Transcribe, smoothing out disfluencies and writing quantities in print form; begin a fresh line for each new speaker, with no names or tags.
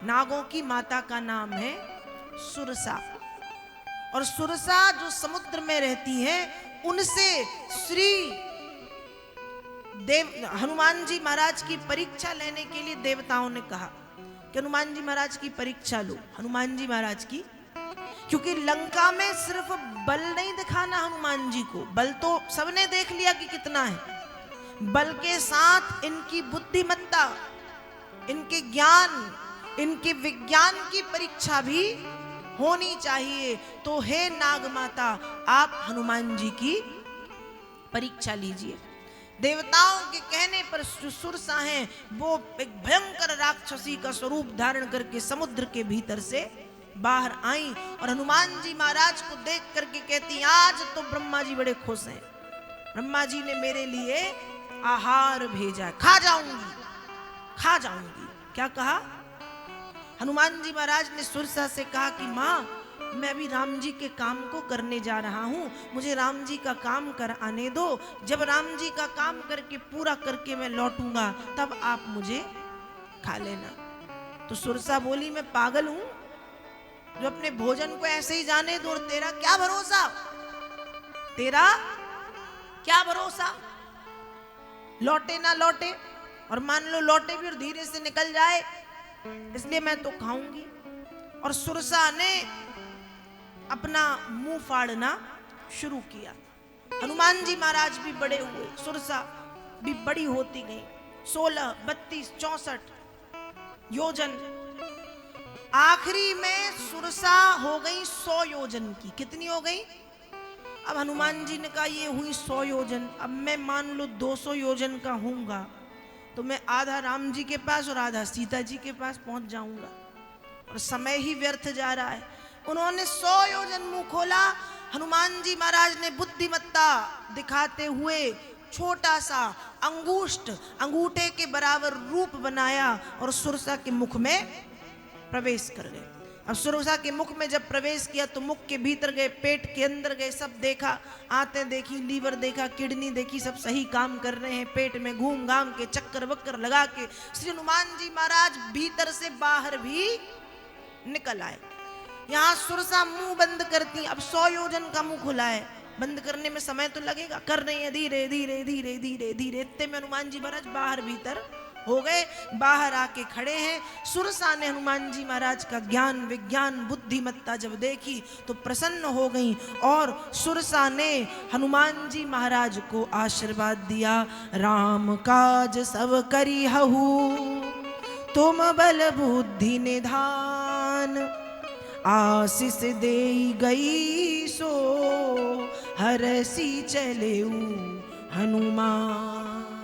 नागों की माता का नाम है सुरसा। और सुरसा जो समुद्र में रहती हैं, उनसे श्री हनुमान जी महाराज की परीक्षा लेने के लिए देवताओं ने कहा कि हनुमान जी महाराज की परीक्षा लो। हनुमान जी महाराज की, क्योंकि लंका में सिर्फ बल नहीं दिखाना हनुमान जी को, बल तो सबने देख लिया कि कितना है, बल के साथ इनकी बुद्धिमत्ता, इनके ज्ञान, इनके विज्ञान की परीक्षा भी होनी चाहिए। तो हे नाग माता, आप हनुमान जी की परीक्षा लीजिए। देवताओं के कहने पर जो सुरसा हैं, वो एक भयंकर राक्षसी का स्वरूप धारण करके समुद्र के भीतर से बाहर आई और हनुमान जी महाराज को देख करके कहती, आज तो ब्रह्मा जी बड़े खुश हैं, ब्रह्मा जी ने मेरे लिए आहार भेजा, खा जाऊंगी, खा जाऊंगी। क्या कहा? हनुमान जी महाराज ने सुरसा से कहा कि माँ, मैं अभी राम जी के काम को करने जा रहा हूँ, मुझे राम जी का काम कर आने दो, जब राम जी का काम करके पूरा करके मैं लौटूंगा तब आप मुझे खा लेना। तो सुरसा बोली, मैं पागल हूं जो अपने भोजन को ऐसे ही जाने दूं, तेरा क्या भरोसा, तेरा क्या भरोसा, लौटे ना लौटे, और मान लो लौटे भी और धीरे से निकल जाए, इसलिए मैं तो खाऊंगी। और सुरसा ने अपना मुंह फाड़ना शुरू किया। हनुमान जी महाराज भी बड़े हुए, सुरसा भी बड़ी होती गई, 16, 32, 64 योजन। आखिरी में सुरसा हो गई 100 योजन की। कितनी हो गई? अब हनुमान जी ने कहा ये हुई 100 योजन, अब मैं मान लो 200 योजन का होऊंगा तो मैं आधा राम जी के पास और आधा सीता जी के पास पहुंच जाऊंगा, और समय ही व्यर्थ जा रहा है। उन्होंने 100 योजन मुंह खोला। हनुमान जी महाराज ने बुद्धिमत्ता दिखाते हुए छोटा सा अंगूठे के बराबर रूप बनाया और सुरसा के मुख में प्रवेश कर गए। अब सुरसा के मुख में जब प्रवेश किया तो मुख के भीतर गए, पेट के अंदर गए, सब देखा, आंतें देखी, लीवर देखा, किडनी देखी, सब सही काम कर रहे हैं। पेट में घूम घाम के चक्कर वक्कर लगा के श्री हनुमान जी महाराज भीतर से बाहर भी निकल आए। यहाँ सुरसा मुंह बंद करती, अब 100 योजन का मुंह खुला है, बंद करने में समय तो लगेगा, कर रही है धीरे धीरे धीरे धीरे धीरे। इतने में हनुमान जी महाराज बाहर भीतर हो गए, बाहर आके खड़े हैं। सुरसा ने हनुमान जी महाराज का ज्ञान विज्ञान बुद्धिमत्ता जब देखी तो प्रसन्न हो गई, और सुरसा ने हनुमान जी महाराज को आशीर्वाद दिया, राम काज सब करी हहु, तुम बल बुद्धि निधान, आशीष देई गई सो, हरसी चलेऊ हनुमान।